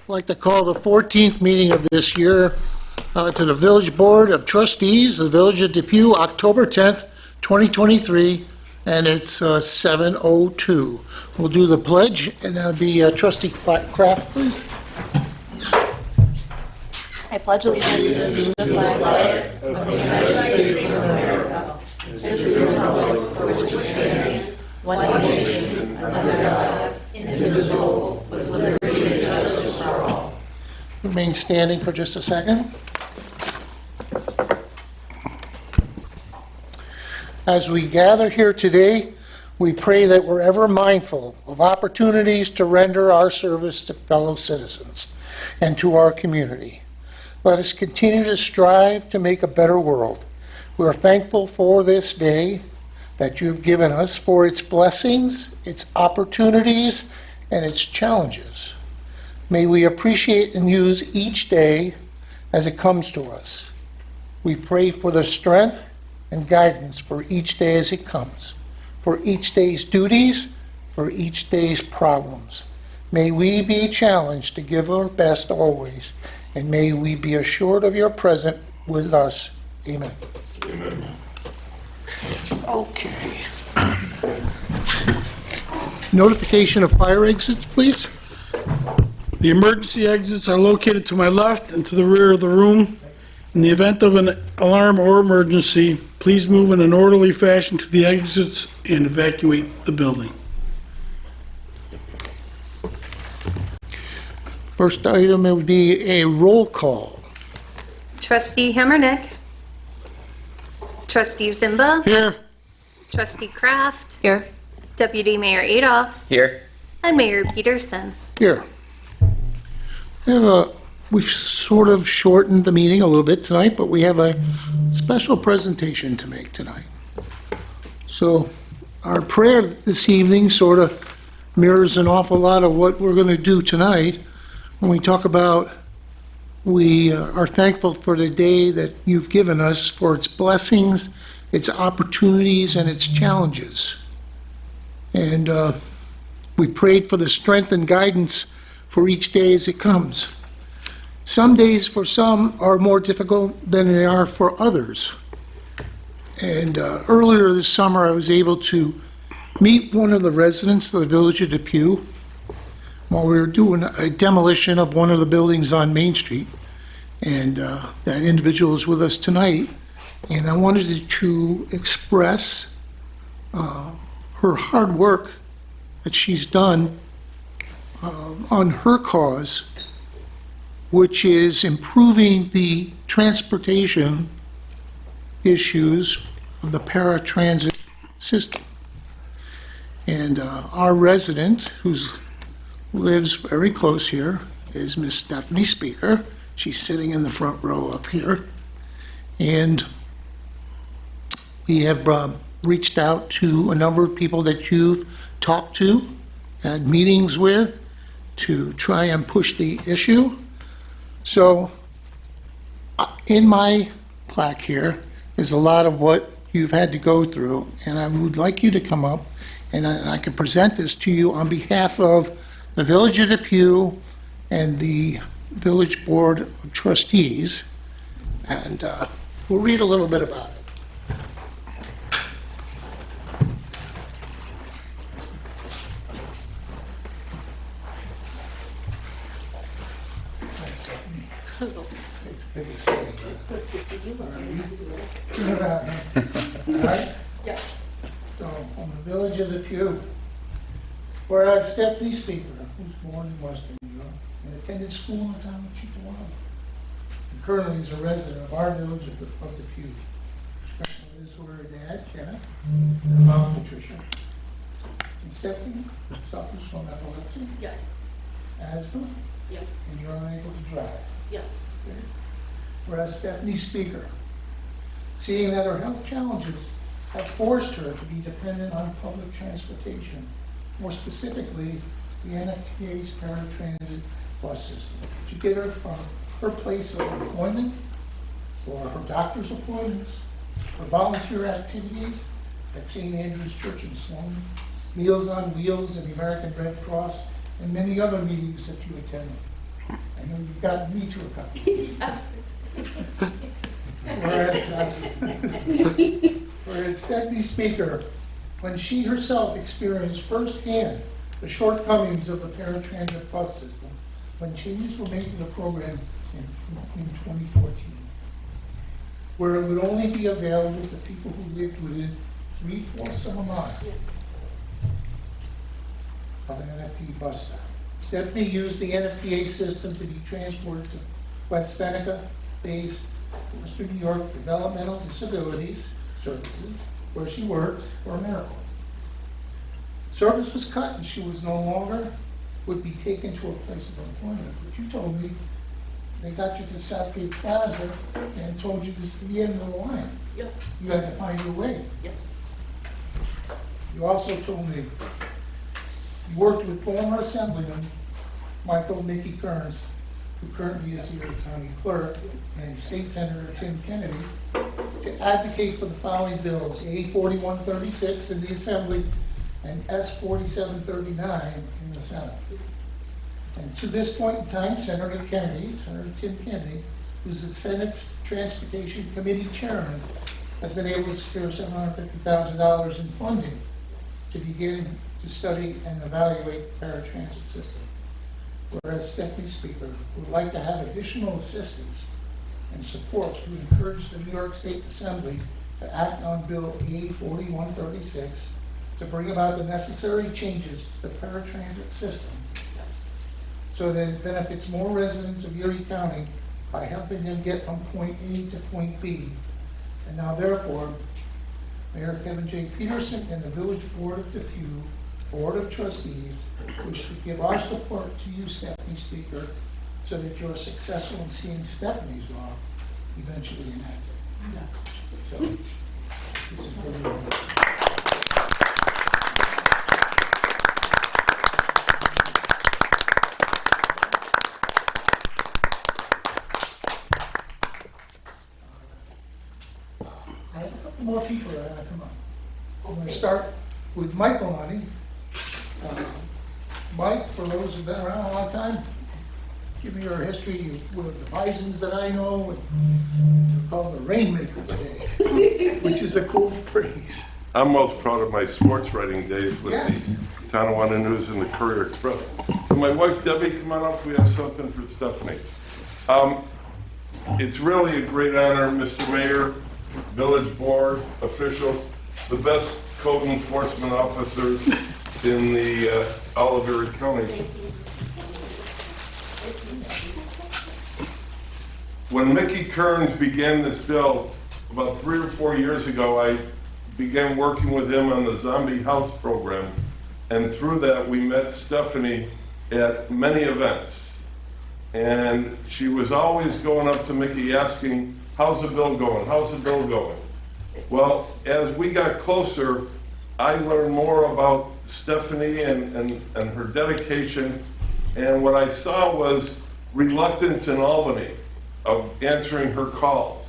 I'd like to call the 14th meeting of this year to the Village Board of Trustees, the Village of Depew, October 10th, 2023, and it's 7:02. We'll do the pledge, and that'll be Trustee Kraft, please. I pledge allegiance to the flag of the United States of America and to the republic for which it stands, one nation, under God, indivisible, with liberty and justice for all. Remain standing for just a second. As we gather here today, we pray that we're ever mindful of opportunities to render our service to fellow citizens and to our community. Let us continue to strive to make a better world. We are thankful for this day that you've given us, for its blessings, its opportunities, and its challenges. May we appreciate and use each day as it comes to us. We pray for the strength and guidance for each day as it comes, for each day's duties, for each day's problems. May we be challenged to give our best always, and may we be assured of your presence with us. Amen. Amen. Okay. Notification of fire exits, please. The emergency exits are located to my left and to the rear of the room. In the event of an alarm or emergency, please move in an orderly fashion to the exits and evacuate the building. First item would be a roll call. Trustee Hammernick. Trustee Zimba. Here. Trustee Kraft. Here. Deputy Mayor Adolph. Here. And Mayor Peterson. Here. We've sort of shortened the meeting a little bit tonight, but we have a special presentation to make tonight. So our prayer this evening sort of mirrors an awful lot of what we're going to do tonight when we talk about we are thankful for the day that you've given us, for its blessings, its opportunities, and its challenges. And we prayed for the strength and guidance for each day as it comes. Some days for some are more difficult than they are for others. And earlier this summer, I was able to meet one of the residents of the Village of Depew while we were doing a demolition of one of the buildings on Main Street. And that individual is with us tonight. And I wanted to express her hard work that she's done on her cause, which is improving the transportation issues of the paratransit system. And our resident, who lives very close here, is Miss Stephanie Speaker. She's sitting in the front row up here. And we have reached out to a number of people that you've talked to, had meetings with, to try and push the issue. So in my plaque here is a lot of what you've had to go through, and I would like you to come up and I can present this to you on behalf of the Village of Depew and the Village Board of Trustees, and we'll read a little bit about it. It's good to see you. Good to see you. All right? Yeah. So, from the Village of Depew, whereas Stephanie Speaker, who's born in Western New York and attended school in the town of Chippewa, and currently is a resident of our village of Depew. Stephanie lives with her dad, Kenneth, and her mom, Patricia. And Stephanie suffers from epilepsy, asthma, and you're unable to drive. Okay. Whereas Stephanie Speaker, seeing that her health challenges have forced her to be dependent on public transportation, more specifically the NFTA's paratransit bus system, to get her from her place of employment or her doctor's appointments, her volunteer activities at St. Andrew's Church in Sloan, Meals on Wheels and the American Red Cross, and many other meetings that you attend. I know you've gotten me to a couple. Whereas Deputy Speaker, when she herself experienced firsthand the shortcomings of the paratransit bus system, when changes were made to the program in 2014, where it would only be available to people who lived within 3/4 of a mile of an NFT bus stop. Stephanie used the NFTA system to be transported to West Seneca-based Western New York Developmental Disabilities Services, where she worked for AmeriCorps. Service was cut and she was no longer would be taken to a place of employment. But you told me they got you to Southgate Plaza and told you this is the end of the line. Yep. You had to find your way. Yep. You also told me you worked with former Assemblyman Michael Mickey Kearns, who currently is your county clerk, and State Senator Tim Kennedy, to advocate for the following bills: A 4136 in the Assembly and S 4739 in the Senate. And to this point in time, Senator Tim Kennedy, who's the Senate's Transportation Committee Chairman, has been able to secure $750,000 in funding to begin to study and evaluate the paratransit system. Whereas Deputy Speaker would like to have additional assistance and support to encourage the New York State Assembly to act on Bill A 4136 to bring about the necessary changes to the paratransit system so that it benefits more residents of Erie County by helping them get from point A to point B. And now therefore, Mayor Kevin J. Peterson and the Village Board of Depew Board of Trustees wish to give our support to you, Stephanie Speaker, so that you're successful in seeing Stephanie's law eventually enacted. So, this is for you. I have a couple more people that are going to come up. I'm going to start with Mike Maloney. Mike, for those who've been around a long time, give me your history with the Bisons that I know, and you're called the Rainmaker today, which is a cool phrase. I'm most proud of my sports writing days with Yes. the Tonawanda News and the Courier Express. Can my wife Debbie come on up? We have something for Stephanie. It's really a great honor, Mr. Mayor, Village Board, officials, the best code enforcement officers in the all of Erie County. When Mickey Kearns began this bill about 3 or 4 years ago, I began working with him on the Zombie House program, and through that we met Stephanie at many events. And she was always going up to Mickey asking, how's the bill going? How's the bill going? Well, as we got closer, I learned more about Stephanie and her dedication, and what I saw was reluctance in Albany of answering her calls.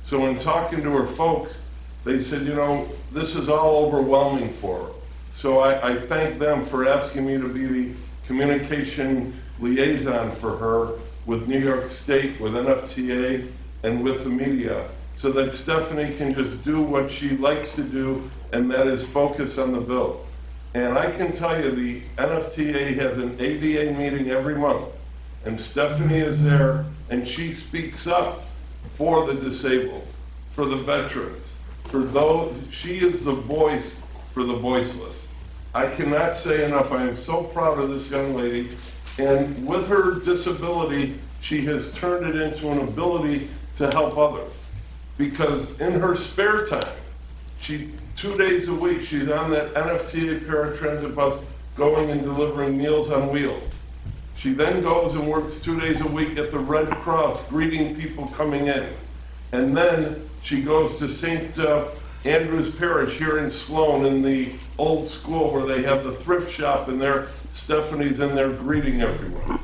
So in talking to her folks, they said, you know, this is all overwhelming for her. So I thank them for asking me to be the communication liaison for her with New York State, with NFTA, and with the media, so that Stephanie can just do what she likes to do, and that is focus on the bill. And I can tell you the NFTA has an ADA meeting every month, and Stephanie is there, and she speaks up for the disabled, for the veterans, for those. She is the voice for the voiceless. I cannot say enough. I am so proud of this young lady, and with her disability, she has turned it into an ability to help others. Because in her spare time, 2 days a week, she's on that NFTA paratransit bus going and delivering Meals on Wheels. She then goes and works 2 days a week at the Red Cross, greeting people coming in. And then she goes to St. Andrew's Parish here in Sloan, in the old school where they have the thrift shop, and there Stephanie's in there greeting everyone.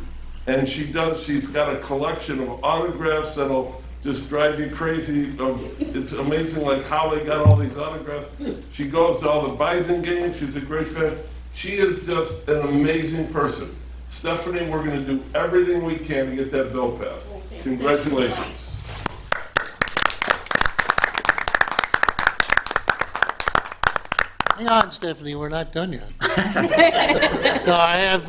And she's got a collection of autographs that'll just drive you crazy. It's amazing like how they got all these autographs. She goes to all the Bison games. She's a great fan. She is just an amazing person. Stephanie, we're gonna do everything we can to get that bill passed. Congratulations. Hang on, Stephanie, we're not done yet. So I have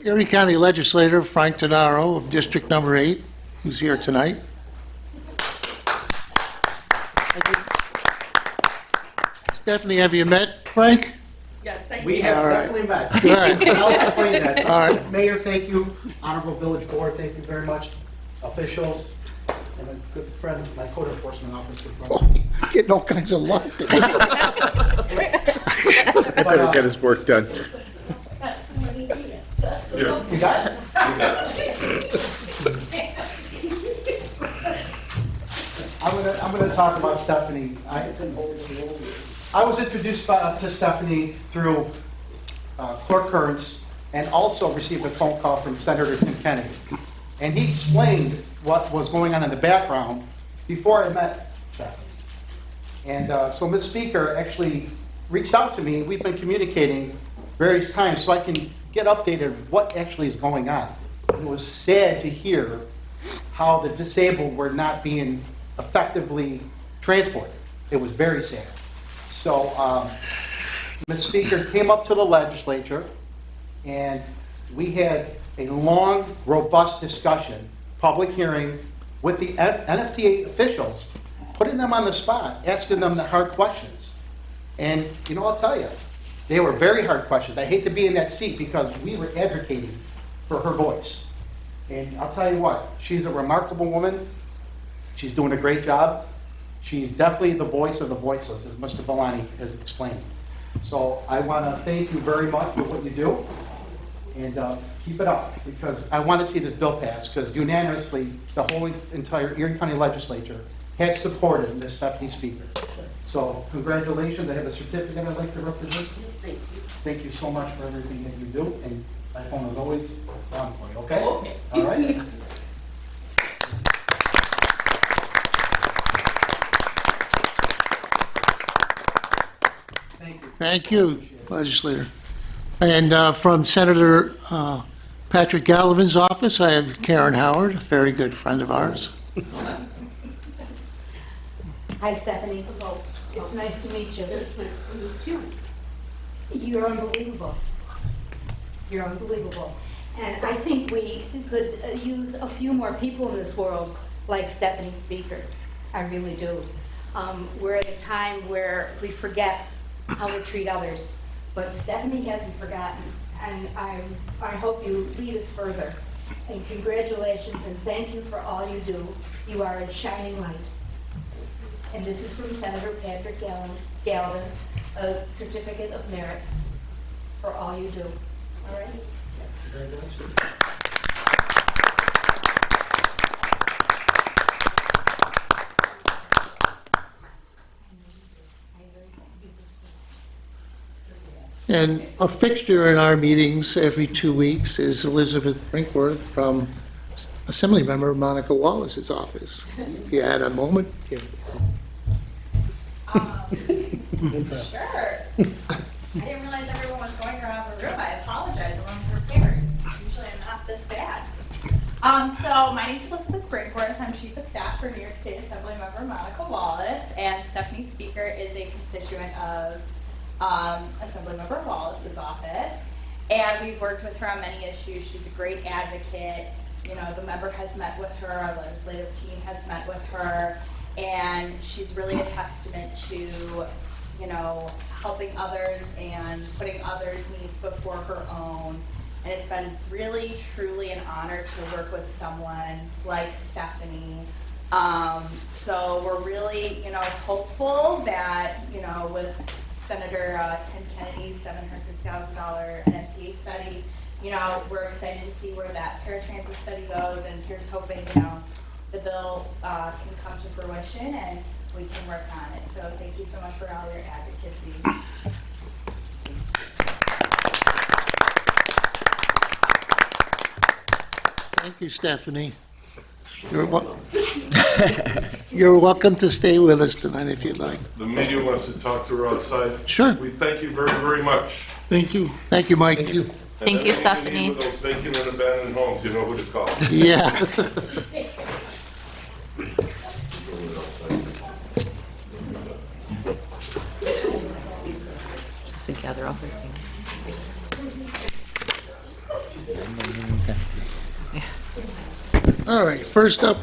Erie County Legislator Frank Todaro of District Number 8, who's here tonight. Stephanie, have you met Frank? We have All right. definitely met. Good. I'll explain that. All right. Mayor, thank you. Honorable Village Board, thank you very much. Officials, and a good friend, my code enforcement officer. Getting all kinds of love today. I better get his work done. You got it? I'm gonna talk about Stephanie. I was introduced to Stephanie through Clerk Kearns, and also received a phone call from Senator Tim Kennedy. And he explained what was going on in the background before I met Stephanie. And so Ms. Speaker actually reached out to me, and we've been communicating various times so I can get updated what actually is going on. It was sad to hear how the disabled were not being effectively transported. It was very sad. So Ms. Speaker came up to the legislature, and we had a long, robust discussion, public hearing with the NFTA officials, putting them on the spot, asking them the hard questions. And, you know, I'll tell you, they were very hard questions. I hate to be in that seat because we were advocating for her voice. And I'll tell you what, she's a remarkable woman. She's doing a great job. She's definitely the voice of the voiceless, as Mr. Valani has explained. So I want to thank you very much for what you do, and keep it up, because I want to see this bill passed, because unanimously, the whole entire Erie County Legislature has supported Ms. Stephanie Speaker. So congratulations, I have a certificate I'd like to represent you. Thank you. Thank you so much for everything that you do, and my phone is always on for you, okay? Okay. All right? Thank you, Legislator. And from Senator Patrick Gallivan's office, I have Karen Howard, a very good friend of ours. Hi, Stephanie. It's nice to meet you. It's nice to meet you. You're unbelievable. You're unbelievable. And I think we could use a few more people in this world like Stephanie Speaker. I really do. We're at a time where we forget how to treat others. But Stephanie hasn't forgotten, and I hope you lead us further. And congratulations, and thank you for all you do. You are a shining light. And this is from Senator Patrick Gallivan, a certificate of merit for all you do. All right? Congratulations. And a fixture in our meetings every 2 weeks is Elizabeth Brinkworth from Assemblymember Monica Wallace's office. If you had a moment. Yeah. Sure. I didn't realize everyone was going around the room. I apologize. I'm unprepared. Usually I'm not this bad. So my name is Elizabeth Brinkworth. I'm Chief of Staff for New York State Assemblymember Monica Wallace, and Stephanie Speaker is a constituent of Assemblymember Wallace's office. And we've worked with her on many issues. She's a great advocate. You know, the member has met with her, our legislative team has met with her, and she's really a testament to, you know, helping others and putting others' needs before her own. And it's been really, truly an honor to work with someone like Stephanie. So we're really, you know, hopeful that, you know, with Senator Tim Kennedy's $700,000 NFTA study, you know, we're excited to see where that paratransit study goes, and here's hoping, you know, the bill can come to fruition and we can work on it. So thank you so much for all your advocacy. Thank you, Stephanie. You're welcome to stay with us tonight if you'd like. The media wants to talk to her outside. Sure. We thank you very, very much. Thank you. Thank you, Mike. Thank you. Thank you, Stephanie. With those vacant and abandoned homes, you know who to call. Yeah. To gather all her things. All right, first up.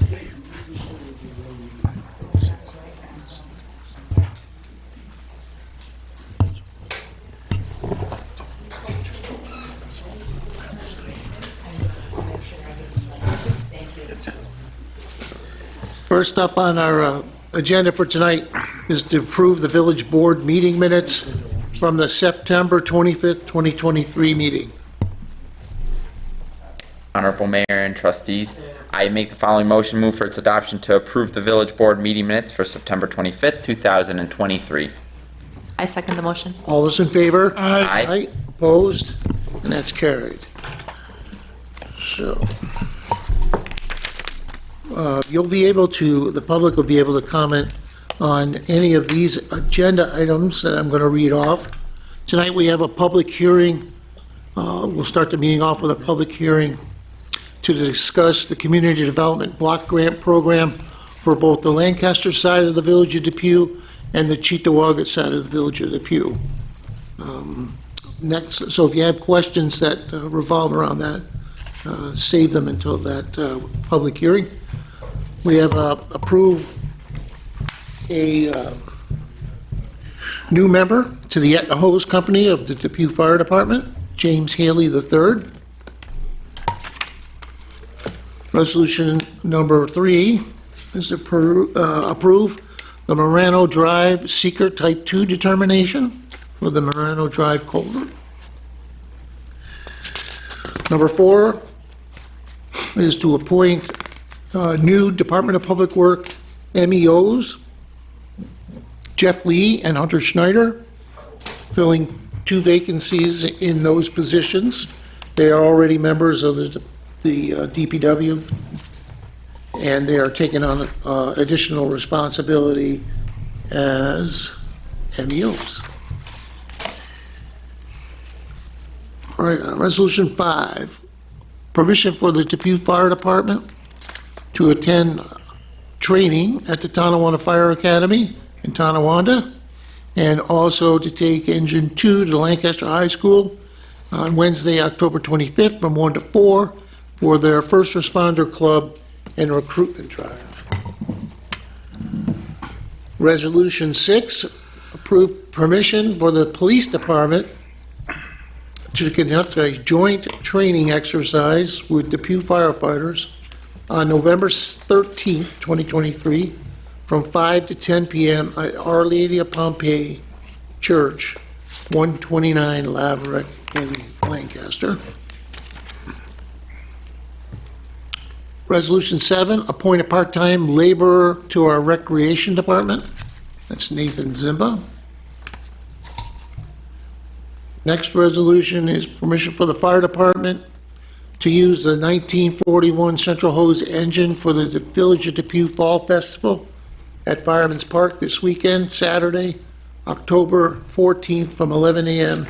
First up on our agenda for tonight is to approve the village board meeting minutes from the September 25th, 2023 meeting. Honorable Mayor and trustees, I make the following motion, move for its adoption to approve the village board meeting minutes for September 25th, 2023. I second the motion. All those in favor? Aye. Opposed? And that's carried. So, you'll be able to, the public will be able to comment on any of these agenda items that I'm going to read off. Tonight, we have a public hearing. We'll start the meeting off with a public hearing to discuss the Community Development Block Grant Program for both the Lancaster side of the Village of Depew and the Cheektowaga side of the Village of Depew. Next, so if you have questions that revolve around that, save them until that public hearing. We have approved a new member to the Etna Hose Company of the Depew Fire Department, James Haley III. Resolution number 3 is to approve the Morano Drive Seeker Type 2 determination for the Morano Drive culvert. Number 4 is to appoint new Department of Public Work MEOs, Jeff Lee and Hunter Schneider, filling 2 vacancies in those positions. They are already members of the DPW, and they are taking on additional responsibility as MEOs. All right, Resolution 5, permission for the Depew Fire Department to attend training at the Tonawanda Fire Academy in Tonawanda, and also to take Engine 2 to Lancaster High School on Wednesday, October 25th from 1 to 4 for their First Responder Club and recruitment drive. Resolution 6, approve permission for the Police Department to conduct a joint training exercise with Depew firefighters on November 13th, 2023, from 5 to 10 p.m. at Our Lady of Pompeii Church, 129 Laverick in Lancaster. Resolution 7, appoint a part-time laborer to our Recreation Department. That's Nathan Zimba. Next resolution is permission for the Fire Department to use the 1941 Central Hose engine for the Village of Depew Fall Festival at Fireman's Park this weekend, Saturday, October 14th, from 11 a.m.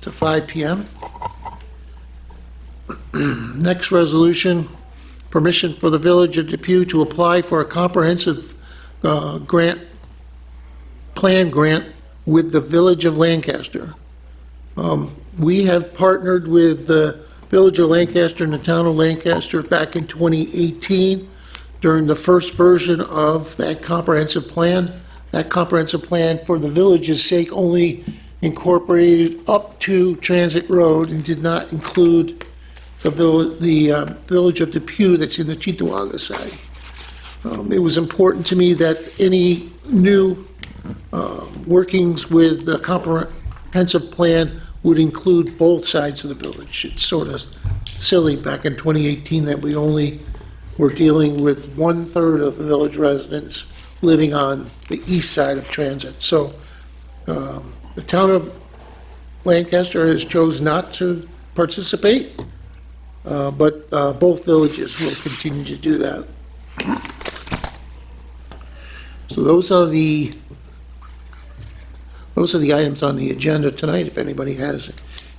to 5 p.m. Next resolution, permission for the Village of Depew to apply for a comprehensive plan grant with the Village of Lancaster. We have partnered with the Village of Lancaster and the Town of Lancaster back in 2018 during the first version of that comprehensive plan. That comprehensive plan, for the village's sake, only incorporated up to Transit Road and did not include the Village of Depew that's in the Cheektowaga side. It was important to me that any new workings with the comprehensive plan would include both sides of the village. It's sort of silly back in 2018 that we only were dealing with 1/3 of the village residents living on the east side of Transit. So the Town of Lancaster has chose not to participate, but both villages will continue to do that. So those are the items on the agenda tonight. If anybody has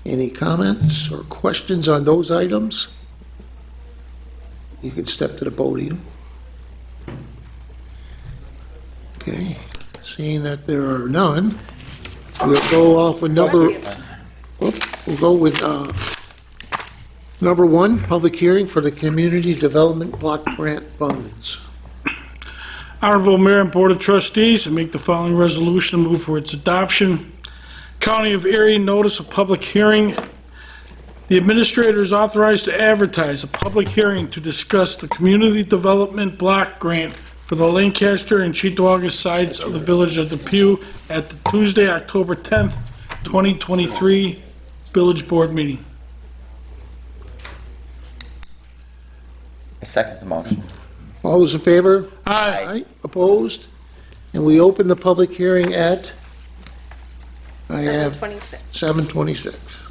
Any comments or questions on those items? You can step to the podium. Okay, seeing that there are none, we'll go off with we'll go with number 1, public hearing for the Community Development Block Grant Funds. Honorable Mayor and Board of Trustees, I make the following resolution and move for its adoption. County of Erie notice of public hearing. The administrator is authorized to advertise a public hearing to discuss the Community Development Block Grant for the Lancaster and Cheektowaga sides of the Village of Depew at the Tuesday, October 10th, 2023 Village Board meeting. I second the motion. All those in favor? Aye. Opposed? And we open the public hearing at, I have 7:26. 7:26.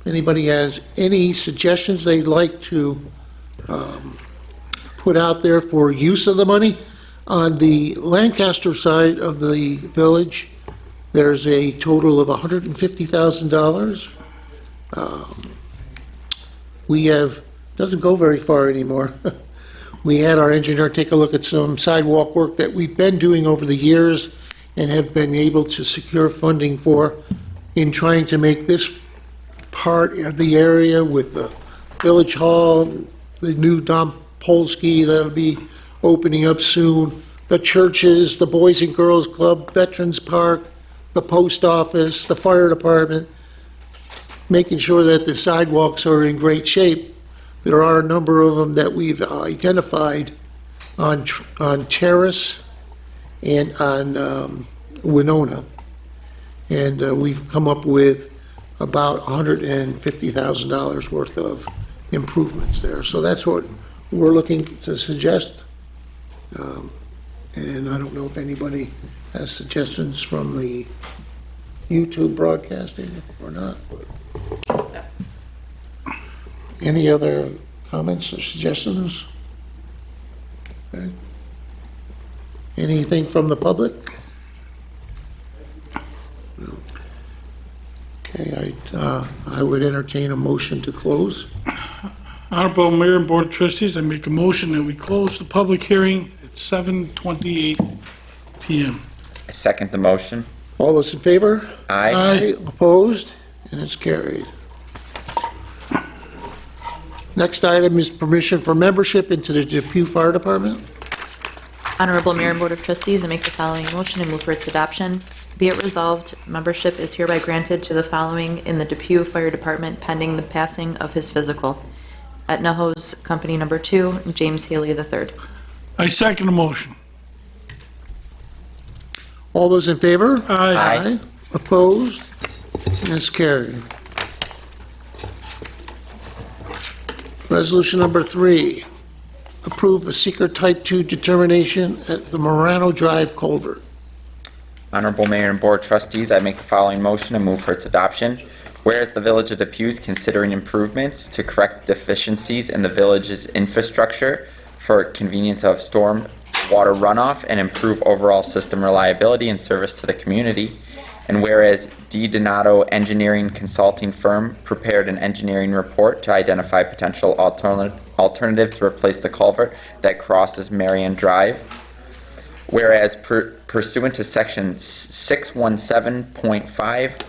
Anybody has any suggestions they'd like to put out there for use of the money? On the Lancaster side of the village, there's a total of $150,000. We have, doesn't go very far anymore. We had our engineer take a look at some sidewalk work that we've been doing over the years and have been able to secure funding for in trying to make this part of the area with the village hall, the new Dom Polsky that'll be opening up soon, the churches, the Boys and Girls Club, Veterans Park, the post office, the fire department, making sure that the sidewalks are in great shape. There are a number of them that we've identified on Terrace and on Winona. And we've come up with about $150,000 worth of improvements there. So that's what we're looking to suggest. And I don't know if anybody has suggestions from the YouTube broadcasting or not. But any other comments or suggestions? Okay. Anything from the public? No. Okay, I would entertain a motion to close. Honorable Mayor and Board of Trustees, I make a motion that we close the public hearing at 7:28 PM. I second the motion. All those in favor? Aye. Opposed? And it's carried. Next item is permission for membership into the Depew Fire Department. Honorable Mayor and Board of Trustees, I make the following motion and move for its adoption. Be it resolved, membership is hereby granted to the following in the Depew Fire Department pending the passing of his physical. At Nahos Company Number 2, James Haley III. I second the motion. All those in favor? Aye. Opposed? And it's carried. Resolution number 3, approve a seeker type 2 determination at the Morano Drive culvert. Honorable Mayor and Board of Trustees, I make the following motion and move for its adoption. Whereas the Village of Depew is considering improvements to correct deficiencies in the village's infrastructure for convenience of storm water runoff and improve overall system reliability and service to the community. And whereas D. Donato Engineering Consulting Firm prepared an engineering report to identify potential alternatives to replace the culvert that crosses Marion Drive. Whereas pursuant to section 617.5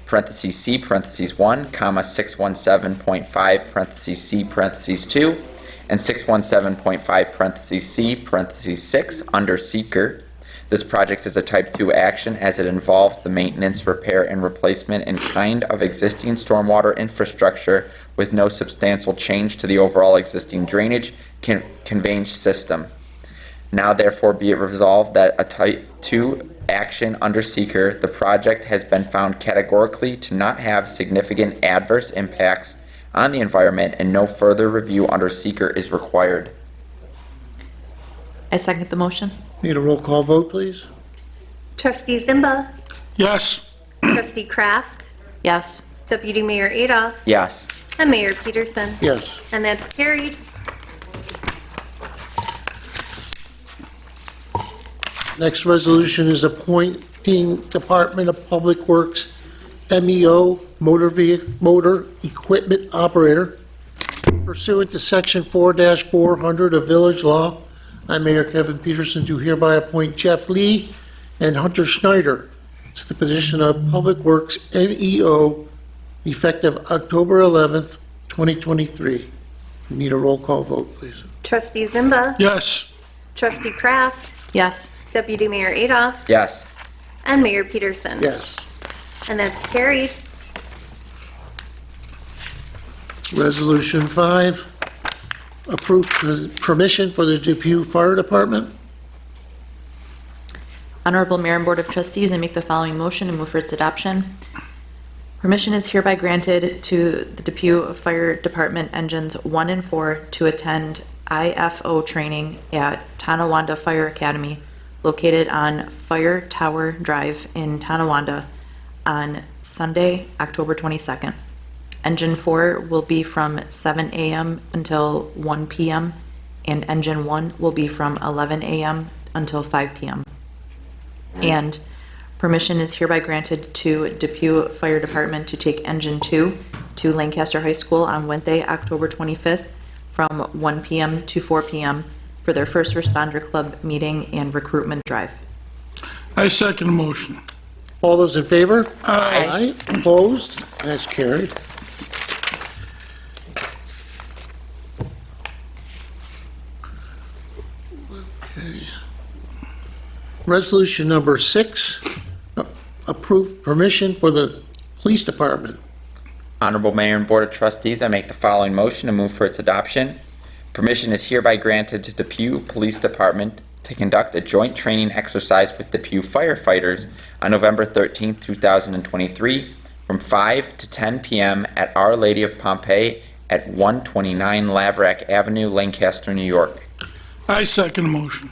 parentheses C parentheses 1 comma 617.5 parentheses C parentheses 2 and 617.5 parentheses C parentheses 6 under seeker. This project is a type 2 action as it involves the maintenance, repair, and replacement in kind of existing stormwater infrastructure with no substantial change to the overall existing drainage conveyance system. Now therefore be it resolved that a type 2 action under seeker, the project has been found categorically to not have significant adverse impacts on the environment and no further review under seeker is required. I second the motion. Need a roll call vote, please? Trustee Zimba, Yes. Trustee Kraft, Yes. Deputy Mayor Adolph, Yes. and Mayor Peterson. Yes. And that's carried. Next resolution is appointing Department of Public Works MEO motor equipment operator pursuant to Section 4-400 of Village Law. I, Mayor Kevin Peterson, do hereby appoint Jeff Lee and Hunter Schneider to the position of Public Works MEO effective October 11th, 2023. We need a roll call vote, please. Trustee Zimba. Yes. Trustee Kraft. Yes. Deputy Mayor Adolph. Yes. And Mayor Peterson. Yes. And that's carried. Resolution 5, approve permission for the Depew Fire Department. Honorable Mayor and Board of Trustees, I make the following motion and move for its adoption. Permission is hereby granted to the Depew Fire Department Engines 1 and 4 to attend IFO training at Tonawanda Fire Academy located on Fire Tower Drive in Tonawanda on Sunday, October 22nd. Engine 4 will be from 7 a.m. until 1 p.m., and Engine 1 will be from 11 a.m. until 5 p.m. And permission is hereby granted to Depew Fire Department to take Engine 2 to Lancaster High School on Wednesday, October 25th from 1 p.m. to 4 p.m. for their First Responder Club meeting and recruitment drive. I second the motion. All those in favor? Aye. Opposed? That's carried. Okay. Resolution number 6, approve permission for the Police Department. Honorable Mayor and Board of Trustees, I make the following motion and move for its adoption. Permission is hereby granted to Depew Police Department to conduct a joint training exercise with Depew firefighters on November 13, 2023, from 5 to 10 p.m. at Our Lady of Pompeii at 129 Laverack Avenue, Lancaster, New York. I second the motion.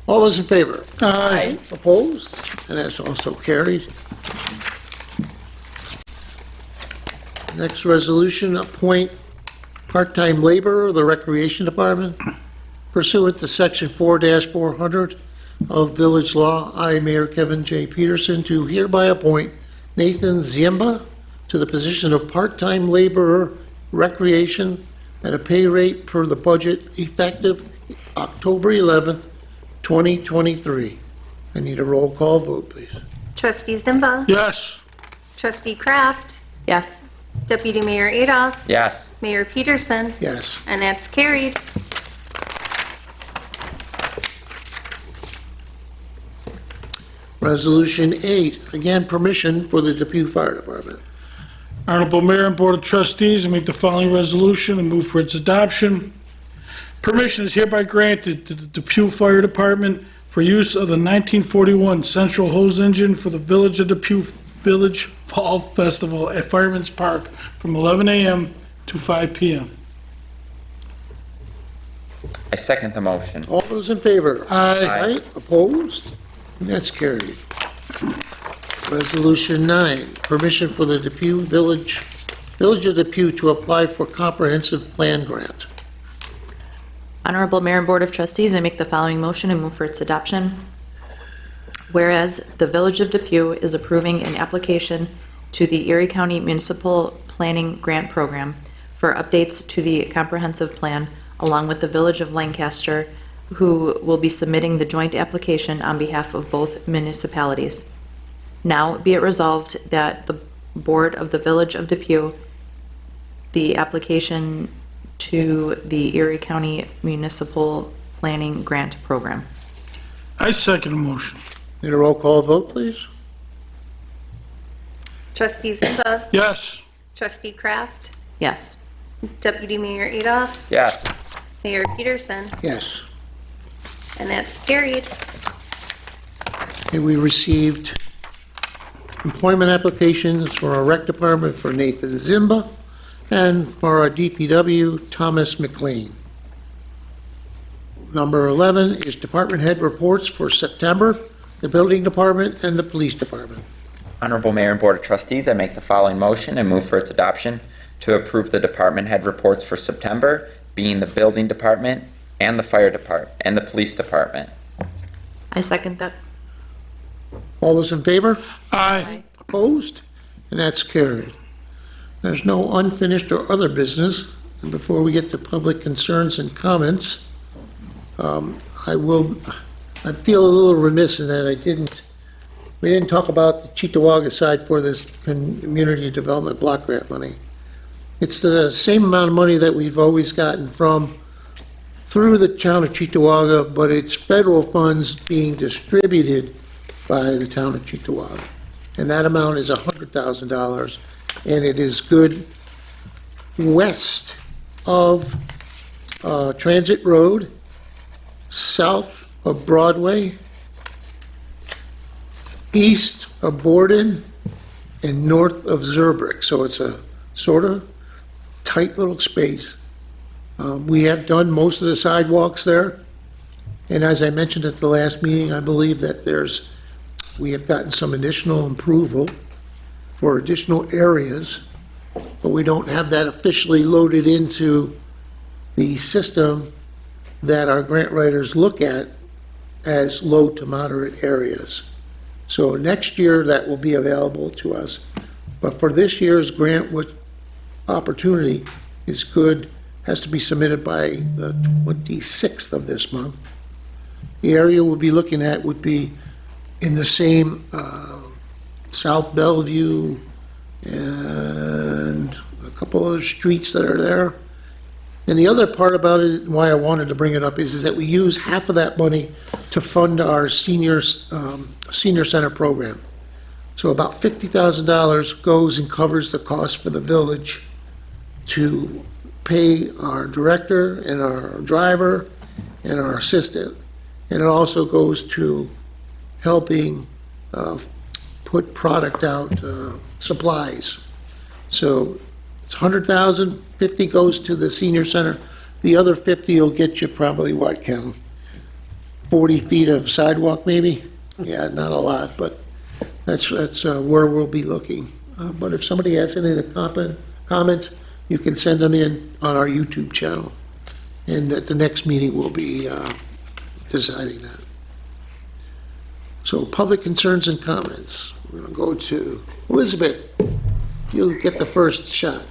All those in favor? Aye. Opposed? And that's also carried. Next resolution, appoint part-time laborer of the Recreation Department pursuant to Section 4-400 of Village Law. I, Mayor Kevin J. Peterson, do hereby appoint Nathan Ziemba to the position of part-time laborer recreation at a pay rate per the budget effective October 11th, 2023. I need a roll call vote, please. Trustee Zimba. Yes. Trustee Kraft. Yes. Deputy Mayor Adolph. Yes. Mayor Peterson. Yes. And that's carried. Resolution 8, again, permission for the Depew Fire Department. Honorable Mayor and Board of Trustees, I make the following resolution and move for its adoption. Permission is hereby granted to the Depew Fire Department for use of the 1941 Central Hose Engine for the Village of Depew Village Fall Festival at Fireman's Park from 11 a.m. to 5 p.m. I second the motion. All those in favor? Aye. Opposed? And that's carried. Resolution 9, permission for the Depew Village of Depew to apply for comprehensive plan grant. Honorable Mayor and Board of Trustees, I make the following motion and move for its adoption. Whereas the Village of Depew is approving an application to the Erie County Municipal Planning Grant Program for updates to the comprehensive plan, along with the Village of Lancaster, who will be submitting the joint application on behalf of both municipalities. Now be it resolved that the Board of the Village of Depew, the application to the Erie County Municipal Planning Grant Program. I second the motion. Need a roll call vote, please? Trustee Zimba. Yes. Trustee Kraft. Yes. Deputy Mayor Adolph. Yes. Mayor Peterson. Yes. And that's carried. Okay, we received employment applications for our rec department for Nathan Zimba and for our DPW, Thomas McLean. Number 11 is department head reports for September, the building department and the police department. Honorable Mayor and Board of Trustees, I make the following motion and move for its adoption to approve the department head reports for September, being the building department and the fire department and the police department. I second that. All those in favor? Aye. Opposed? and that's carried. There's no unfinished or other business. And before we get to public concerns and comments, I feel a little remiss in that we didn't talk about the Cheektowaga side for this community development block grant money. It's the same amount of money that we've always gotten through the town of Cheektowaga, but it's federal funds being distributed by the town of Cheektowaga. And that amount is $100,000, and it is good west of Transit Road, south of Broadway, east of Borden, and north of Zurbrich. So it's a sort of tight little space. We have done most of the sidewalks there, and as I mentioned at the last meeting, I believe that we have gotten some additional approval for additional areas, but we don't have that officially loaded into the system that our grant writers look at as low to moderate areas. So next year, that will be available to us. But for this year's grant, what opportunity is good, has to be submitted by the 26th of this month. The area we'll be looking at would be in the same South Bellevue and a couple other streets that are there. And the other part about it, why I wanted to bring it up, is that we use half of that money to fund our senior center program. So about $50,000 goes and covers the cost for the village to pay our director and our driver and our assistant. And it also goes to helping put product out, supplies. So it's 100,000, 50 goes to the senior center. The other 50 will get you probably, what, Ken? 40 feet of sidewalk, maybe? Yeah, not a lot, but that's where we'll be looking. But if somebody has any of the comments, you can send them in on our YouTube channel. And at the next meeting, we'll be deciding that. So public concerns and comments. We're going to go to Elizabeth. You'll get the first shot.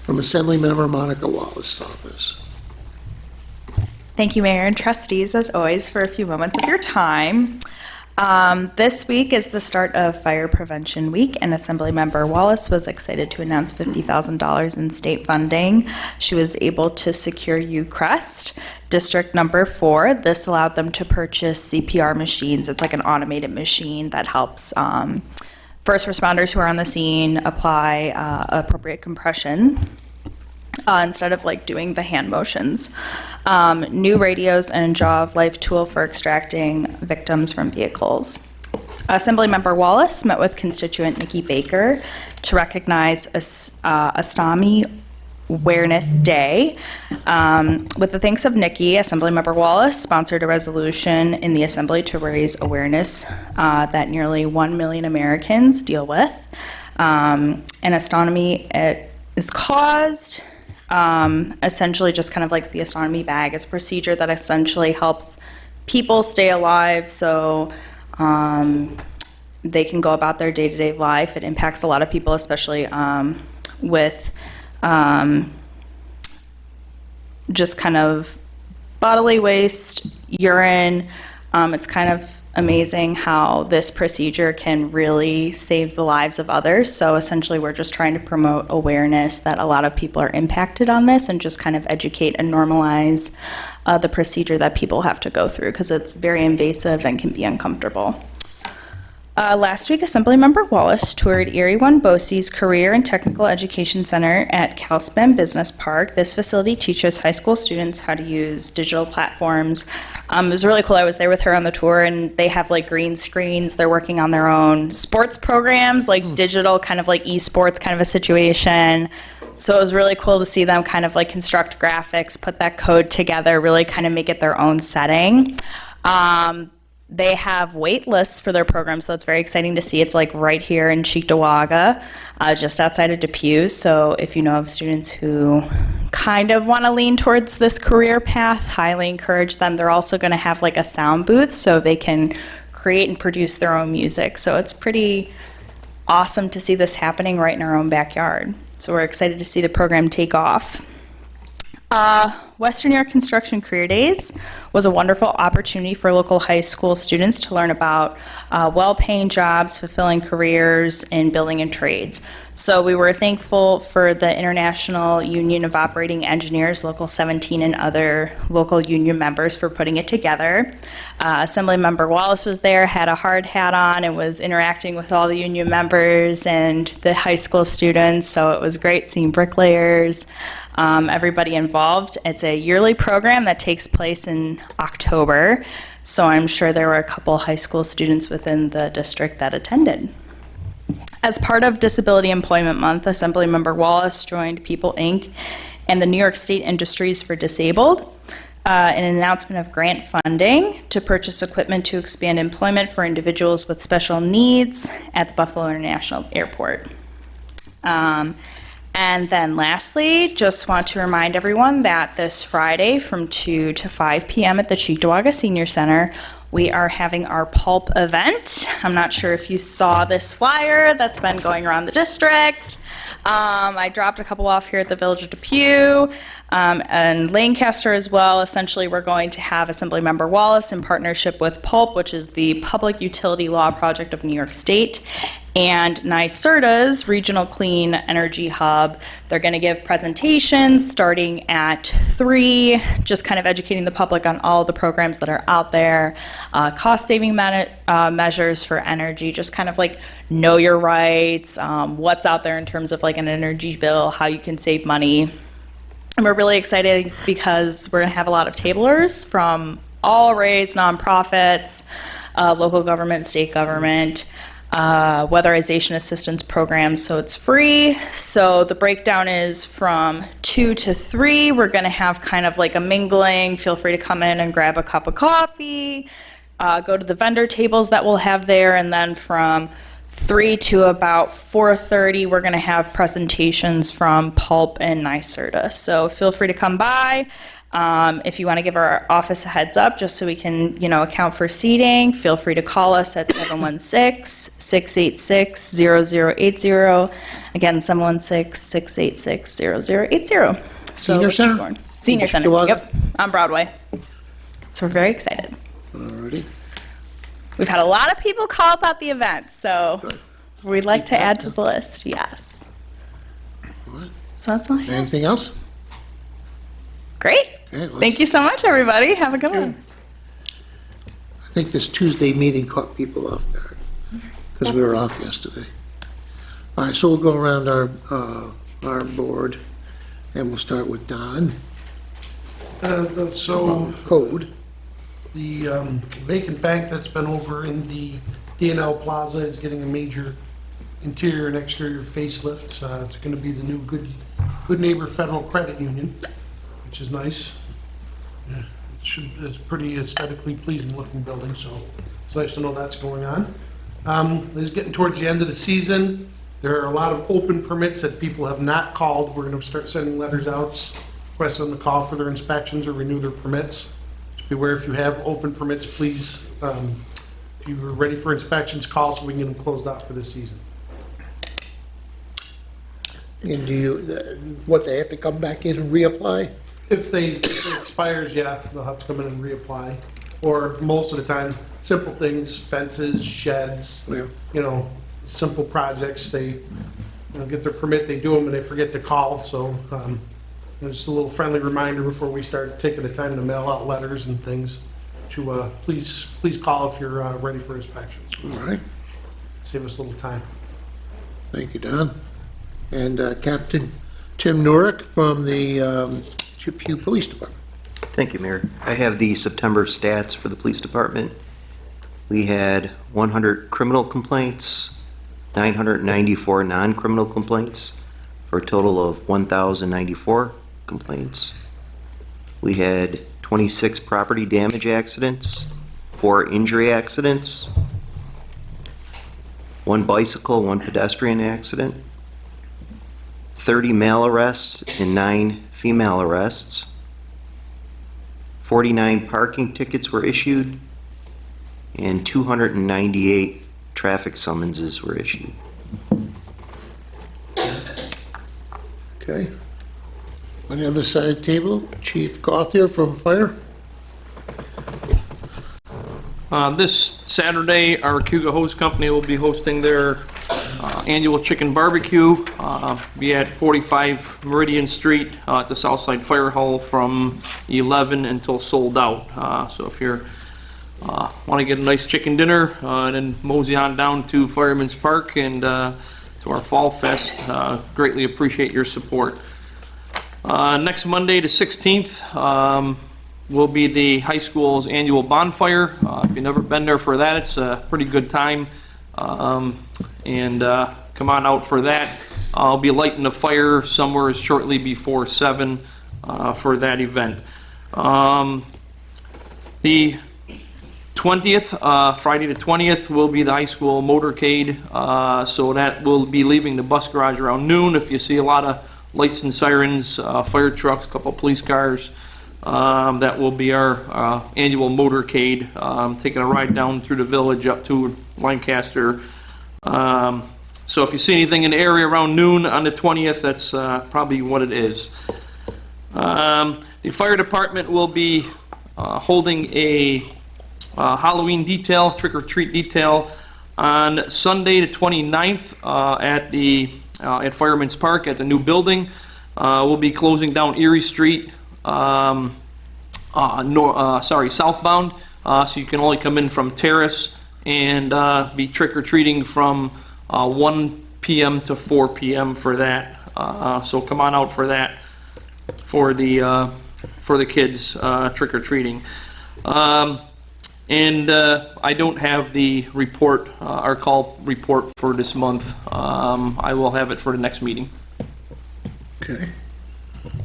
From Assemblymember Monica Wallace's office. Thank you, Mayor and trustees, as always, for a few moments of your time. This week is the start of Fire Prevention Week, and Assemblymember Wallace was excited to announce $50,000 in state funding. She was able to secure UCrest, District Number 4. This allowed them to purchase CPR machines. It's like an automated machine that helps first responders who are on the scene apply appropriate compression instead of like doing the hand motions. New radios and jaw of life tool for extracting victims from vehicles. Assemblymember Wallace met with constituent Nikki Baker to recognize Astronomy Awareness Day. With the thanks of Nikki, Assemblymember Wallace sponsored a resolution in the Assembly to raise awareness that nearly 1 million Americans deal with. And astronomy is caused essentially just kind of like the astronomy bag. It's a procedure that essentially helps people stay alive so they can go about their day-to-day life. It impacts a lot of people, especially with just kind of bodily waste, urine. It's kind of amazing how this procedure can really save the lives of others. So essentially we're just trying to promote awareness that a lot of people are impacted on this and just kind of educate and normalize the procedure that people have to go through because it's very invasive and can be uncomfortable. Last week, Assemblymember Wallace toured Erie One Bosse's Career and Technical Education Center at Calspan Business Park. This facility teaches high school students how to use digital platforms. It was really cool. I was there with her on the tour, and they have like green screens. They're working on their own sports programs, like digital, kind of like esports kind of a situation. So it was really cool to see them kind of like construct graphics, put that code together, really kind of make it their own setting. They have wait lists for their program, so that's very exciting to see. It's like right here in Cheektowaga, just outside of Depew. So if you know of students who kind of want to lean towards this career path, highly encourage them. They're also going to have like a sound booth so they can create and produce their own music. So it's pretty awesome to see this happening right in our own backyard. So we're excited to see the program take off. Western New York Construction Career Days was a wonderful opportunity for local high school students to learn about well-paying jobs, fulfilling careers in building and trades. So we were thankful for the International Union of Operating Engineers, Local 17, and other local union members for putting it together. Assemblymember Wallace was there, had a hard hat on, and was interacting with all the union members and the high school students, so it was great seeing bricklayers, everybody involved. It's a yearly program that takes place in October, so I'm sure there were a couple high school students within the district that attended. As part of Disability Employment Month, Assemblymember Wallace joined People Inc. and the New York State Industries for Disabled in an announcement of grant funding to purchase equipment to expand employment for individuals with special needs at the Buffalo International Airport. And then lastly, just want to remind everyone that this Friday from 2 to 5 p.m. at the Cheektowaga Senior Center, we are having our Pulp event. I'm not sure if you saw this flyer that's been going around the district. I dropped a couple off here at the Village of Depew and Lancaster as well. Essentially, we're going to have Assemblymember Wallace in partnership with Pulp, which is the Public Utility Law Project of New York State, and NYSERDA's Regional Clean Energy Hub. They're going to give presentations starting at 3, just kind of educating the public on all the programs that are out there, cost-saving measures for energy, just kind of like know your rights, what's out there in terms of like an energy bill, how you can save money. And we're really excited because we're going to have a lot of tablers from all arrays, nonprofits, local government, state government, weatherization assistance programs, so it's free. So the breakdown is from 2 to 3. We're going to have kind of like a mingling. Feel free to come in and grab a cup of coffee, go to the vendor tables that we'll have there, and then from 3 to about 4:30, we're going to have presentations from Pulp and NYSERDA. So feel free to come by. If you want to give our office a heads up just so we can, account for seating, feel free to call us at 716-686-0080. Again, 716-686-0080. Senior Center? Senior Center, Cheektowaga? yep, on Broadway. So we're very excited. Alrighty. We've had a lot of people call about the event, so Good. we'd like Keep to that add to up. the list, yes. All right. So that's all I have. Anything else? Great. Okay, let's- Thank you so much, everybody. Have a good one. I think this Tuesday meeting caught people off guard because we were off yesterday. All right, so we'll go around our board and we'll start with Don. So Code. the vacant bank that's been over in the D&L Plaza is getting a major interior and exterior facelift. It's going to be the new Good Neighbor Federal Credit Union, which is nice. Yeah, it's pretty aesthetically pleasing looking building, so it's nice to know that's going on. It's getting towards the end of the season. There are a lot of open permits that people have not called. We're going to start sending letters out, requesting them to call for their inspections or renew their permits. Just beware, if you have open permits, please, if you're ready for inspections, call so we can get them closed out for this season. And they have to come back in and reapply? If it expires, yeah, they'll have to come in and reapply. Or most of the time, simple things, fences, sheds, Yeah. simple projects. They get their permit, they do them, and they forget to call. So just a little friendly reminder before we start taking the time to mail out letters and things to please call if you're ready for inspections. All right. Save us a little time. Thank you, Don. And Captain Tim Norick from the Depew Police Department. Thank you, Mayor. I have the September stats for the police department. We had 100 criminal complaints, 994 non-criminal complaints, for a total of 1,094 complaints. We had 26 property damage accidents, 4 injury accidents, 1 bicycle, 1 pedestrian accident, 30 male arrests and 9 female arrests. 49 parking tickets were issued, and 298 traffic summonses were issued. Okay. On the other side of the table, Chief Gothier from Fire. This Saturday, our Cuga Hose Company will be hosting their annual chicken barbecue. Be at 45 Meridian Street at the Southside Fire Hall from 11 until sold out. So if you're want to get a nice chicken dinner and then mosey on down to Fireman's Park and to our Fall Fest, greatly appreciate your support. Next Monday, the 16th, will be the high school's annual bonfire. If you've never been there for that, it's a pretty good time. And come on out for that. I'll be lighting the fire somewhere shortly before 7 for that event. The 20th, Friday the 20th, will be the high school motorcade. So that will be leaving the bus garage around noon. If you see a lot of lights and sirens, fire trucks, a couple of police cars, that will be our annual motorcade, taking a ride down through the village up to Lancaster. So if you see anything in the area around noon on the 20th, that's probably what it is. The fire department will be holding a Halloween detail, trick-or-treat detail, on Sunday the 29th at Fireman's Park at the new building. We'll be closing down Erie Street, southbound, so you can only come in from Terrace and be trick-or-treating from 1 p.m. to 4 p.m. for that. So come on out for that, for the kids trick-or-treating. And I don't have the report, our call report for this month. I will have it for the next meeting. Okay.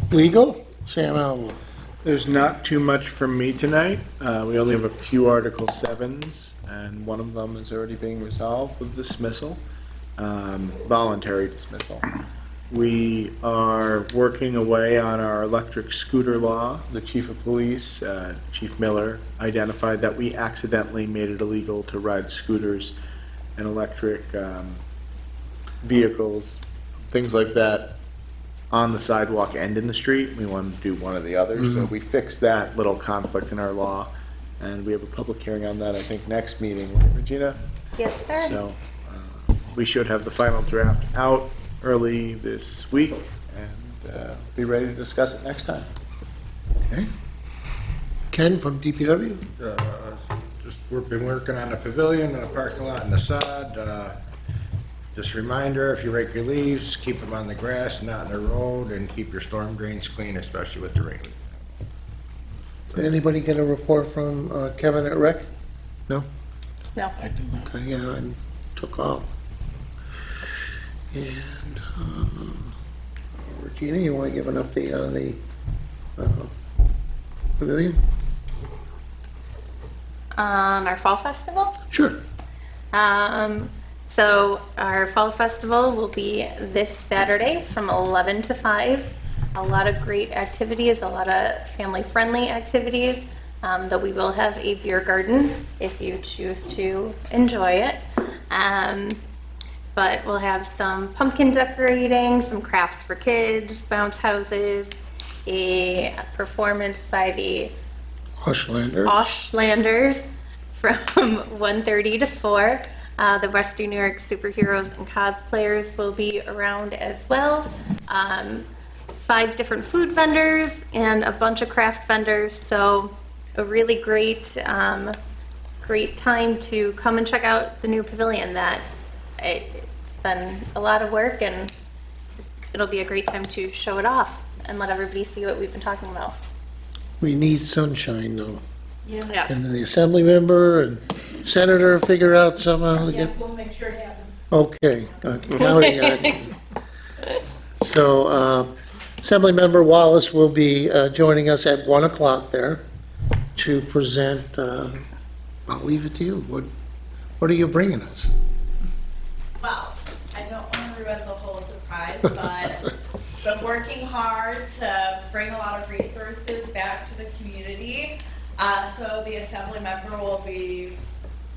Legal, Sam Allen. There's not too much from me tonight. We only have a few Article 7s, and one of them is already being resolved with dismissal, voluntary dismissal. We are working away on our electric scooter law. The chief of police, Chief Miller, identified that we accidentally made it illegal to ride scooters and electric vehicles, things like that, on the sidewalk and in the street. We wanted to do one or the other, so we fixed that little conflict in our law, and we have a public hearing on that, I think, next meeting, right, Regina? Yes, sir. So we should have the final draft out early this week and be ready to discuss it next time. Okay. Ken from DPW. We've been working on the pavilion and the parking lot and the sod. Just a reminder, if you rake your leaves, keep them on the grass, not in the road, and keep your storm drains clean, especially with the rain. Did anybody get a report from Kevin at Rec? No? No. Okay, yeah, I took off. And Regina, you want to give an update on the pavilion? On our fall festival? Sure. So our fall festival will be this Saturday from 11 to 5. A lot of great activities, a lot of family-friendly activities. That we will have a beer garden if you choose to enjoy it. But we'll have some pumpkin decorating, some crafts for kids, bounce houses, a performance by the Oshlanders from 1:30 to 4. The Western New York superheroes and cosplayers will be around as well. 5 different food vendors and a bunch of craft vendors. So a really great time to come and check out the new pavilion. It's been a lot of work, and it'll be a great time to show it off and let everybody see what we've been talking about. We need sunshine, though. Yeah. And the assembly member and senator figure out somehow to Yeah, get. we'll make sure it happens. Okay. Now we got it. So, Assembly Member Wallace will be joining us at 1 o'clock there to present. I'll leave it to you. What are you bringing us? Well, I don't want to ruin the whole surprise, but been working hard to bring a lot of resources back to the community. So the assembly member will be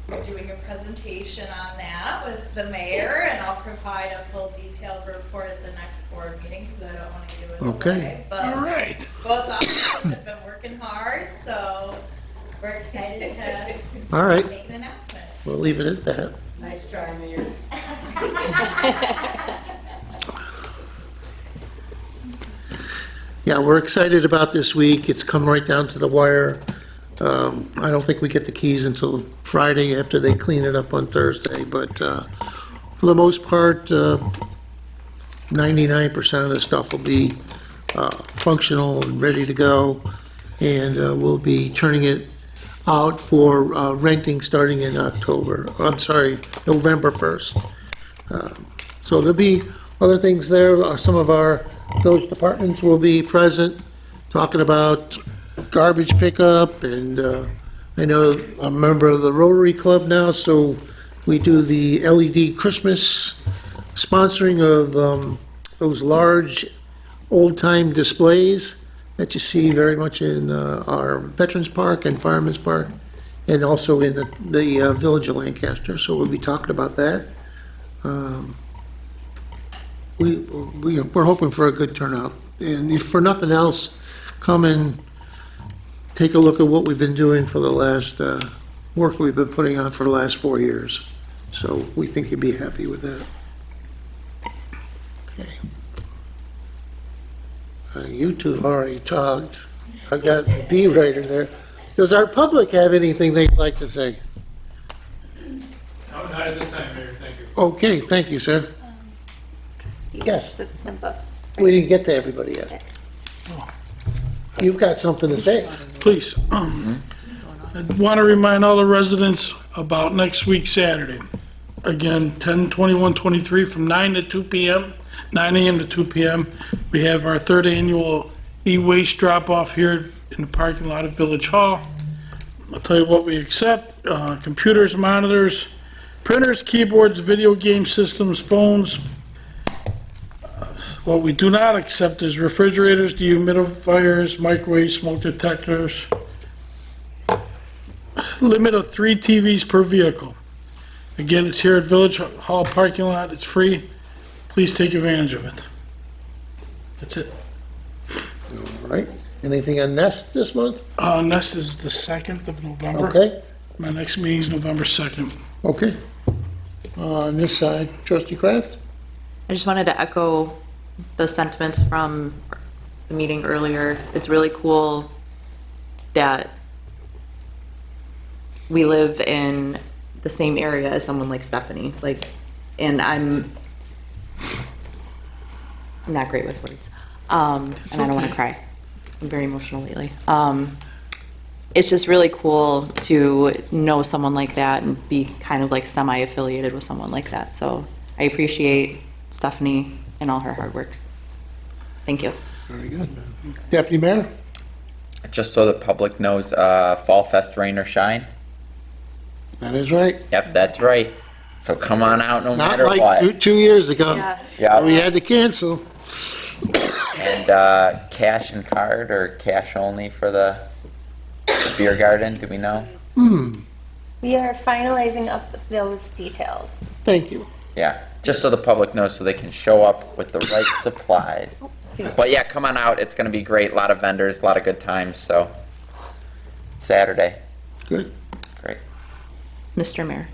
doing a presentation on that with the mayor, and I'll provide a full detailed report at the next board meeting, because I don't want to give it Okay. away. But All right. both officers have been working hard, so we're excited to All right, make an announcement. we'll leave it at that. Nice try, Mayor. Yeah, we're excited about this week. It's come right down to the wire. I don't think we get the keys until Friday after they clean it up on Thursday, but for the most part, 99% of the stuff will be functional and ready to go, and we'll be turning it out for renting starting in November 1st. So there'll be other things there. Some of our village departments will be present, talking about garbage pickup, and I know I'm a member of the Rotary Club now, so we do the LED Christmas sponsoring of those large old-time displays that you see very much in our Veterans Park and Fireman's Park, and also in the Village of Lancaster, so we'll be talking about that. We're hoping for a good turnout, and if for nothing else, come and take a look at what we've been doing for the last, work we've been putting on for the last 4 years. So we think you'd be happy with that. Okay. You two have already talked. I've got a B writer there. Does our public have anything they'd like to say? No, not at this time, Mayor, thank you. Okay, thank you, sir. Yes, we didn't get to everybody yet. You've got something to say. Please. I want to remind all the residents about next week, Saturday. Again, 10/21/23 from 9 to 2 p.m., 9 a.m. to 2 p.m. We have our third annual e-waste drop-off here in the parking lot of Village Hall. I'll tell you what we accept: computers, monitors, printers, keyboards, video game systems, phones. What we do not accept is refrigerators, dehumidifiers, microwaves, smoke detectors. Limit of 3 TVs per vehicle. Again, it's here at Village Hall parking lot. It's free. Please take advantage of it. That's it. All right. Anything on Nest this month? Nest is the 2nd of November. Okay, My next meeting is November 2nd. okay. On this side, Trustee Kraft? I just wanted to echo the sentiments from the meeting earlier. It's really cool that we live in the same area as someone like Stephanie. And I'm not great with words. And I don't want to cry. I'm very emotional lately. It's just really cool to know someone like that and be kind of like semi-affiliated with someone like that. So I appreciate Stephanie and all her hard work. Thank you. Very good. Deputy Mayor? Just so the public knows, Fall Fest, rain or shine. That is right. Yep, that's right. So come on out no Not matter like what. 2 years ago. Yeah. We had to cancel. And cash and card or cash only for the beer garden, do we know? We are finalizing up those details. Thank you. Yeah, just so the public knows so they can show up with the right supplies. But yeah, come on out. It's going to be great. A lot of vendors, a lot of good times. So Saturday. Good. Great. Mr. Mayor.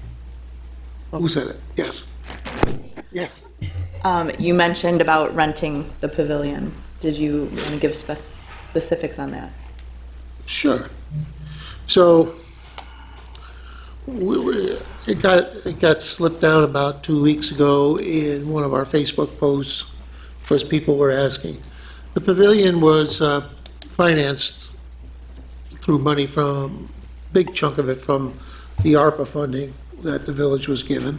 Who said it? Yes. Yes. You mentioned about renting the pavilion. Did you want to give specifics on that? Sure. So it got slipped out about 2 weeks ago in one of our Facebook posts because people were asking. The pavilion was financed through money from, big chunk of it from the ARPA funding that the village was given,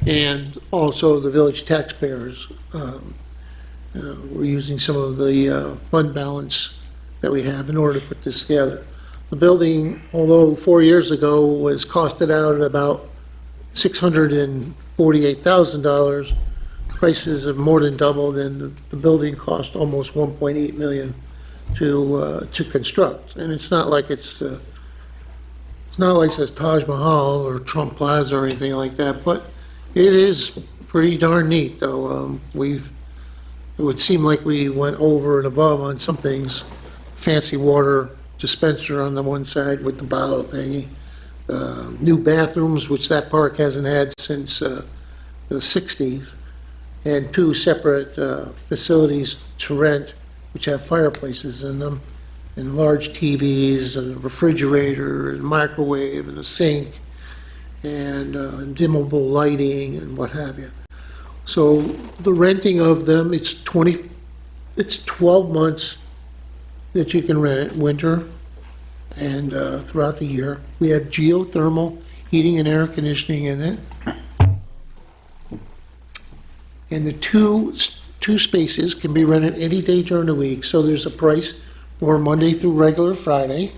and also the village taxpayers were using some of the fund balance that we have in order to put this together. The building, although 4 years ago was costed out at about $648,000, prices have more than doubled, and the building cost almost $1.8 million to construct. And it's not like it's not like it says Taj Mahal or Trump Plaza or anything like that, but it is pretty darn neat, though. It would seem like we went over and above on some things. Fancy water dispenser on the one side with the bottle thingy. New bathrooms, which that park hasn't had since the 60s. And 2 separate facilities to rent, which have fireplaces in them, and large TVs, and a refrigerator, and microwave, and a sink, and dimmable lighting, and what have you. So the renting of them, it's 12 months that you can rent it, winter and throughout the year. We have geothermal heating and air conditioning in it. And the two spaces can be rented any day during the week. So there's a price for Monday through regular Friday,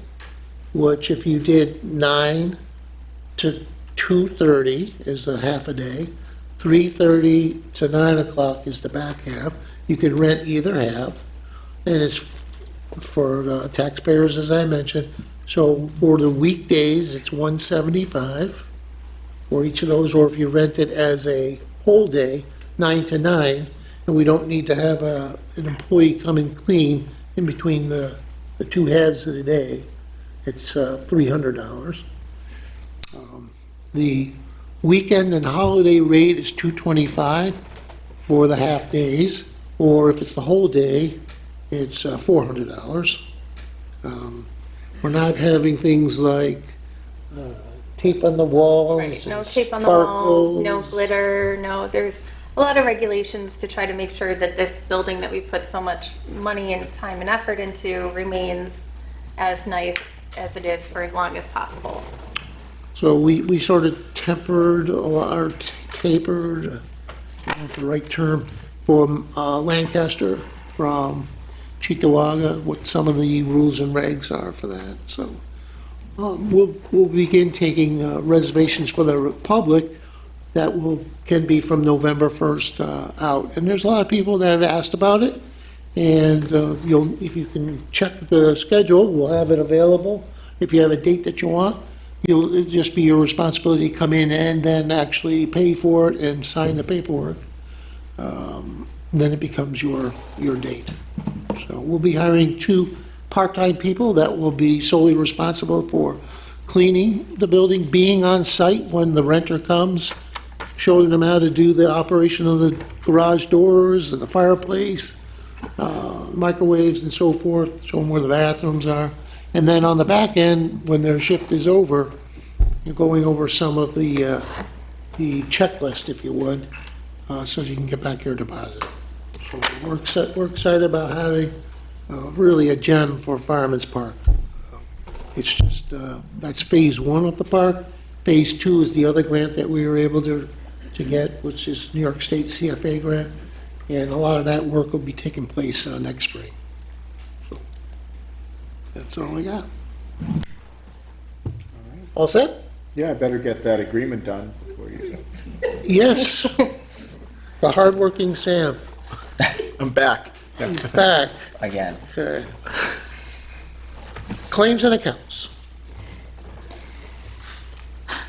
which if you did 9 to 2:30 is the half a day. 3:30 to 9 o'clock is the back half. You can rent either half. And it's for taxpayers, as I mentioned. So for the weekdays, it's $175 for each of those. Or if you rent it as a whole day, 9 to 9, and we don't need to have an employee come and clean in between the 2 halves of the day, it's $300. The weekend and holiday rate is $225 for the half days, or if it's the whole day, it's $400. We're not having things like tape on the walls. Right, no and tape on the walls, sparkles. no glitter, there's a lot of regulations to try to make sure that this building that we put so much money and time and effort into remains as nice as it is for as long as possible. So we sort of tempered or tapered, I don't know if the right term, from Lancaster, from Cheektowaga, what some of the rules and regs are for that. So we'll begin taking reservations for the public that can be from November 1st out. And there's a lot of people that have asked about it. And if you can check the schedule, we'll have it available. If you have a date that you want, it'll just be your responsibility to come in and then actually pay for it and sign the paperwork. Then it becomes your date. So we'll be hiring 2 part-time people that will be solely responsible for cleaning the building, being on site when the renter comes, showing them how to do the operation of the garage doors and the fireplace, microwaves and so forth, show them where the bathrooms are. And then on the back end, when their shift is over, you're going over some of the checklist, if you would, so you can get back your deposit. So we're excited about having really a gem for Fireman's Park. It's just, that's phase 1 of the park. Phase 2 is the other grant that we were able to get, which is New York State CFA grant. And a lot of that work will be taking place next spring. So that's all I got. All set? Yeah, I better get that agreement done before you. Yes. The hardworking Sam. I'm back. He's back. Again. Okay. Claims and accounts.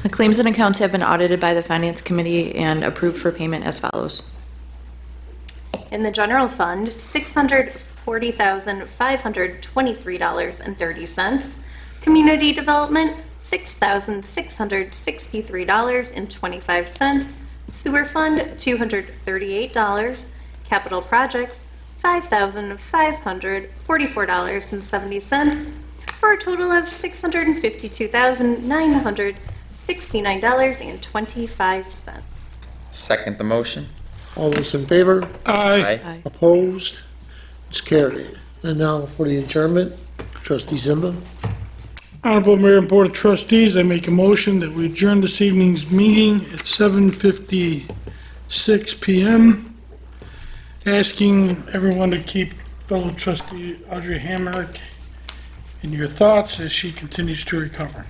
The claims and accounts have been audited by the Finance Committee and approved for payment as follows. In the general fund, $640,523.30. Community development, $6,663.25. Sewer fund, $238. Capital projects, $5,544.70, for a total of $652,969.25. Second the motion. All those in favor? Aye. Opposed? It's carried. And now for the adjournment, trustee Zimba. Honorable Mayor and Board of Trustees, I make a motion that we adjourn this evening's meeting at 7:56 p.m., asking everyone to keep fellow trustee Audrey Hamrick in your thoughts as she continues to recover.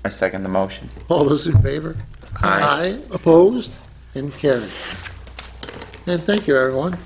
I second the motion. All those in favor? Aye. Opposed? And carried. And thank you, everyone.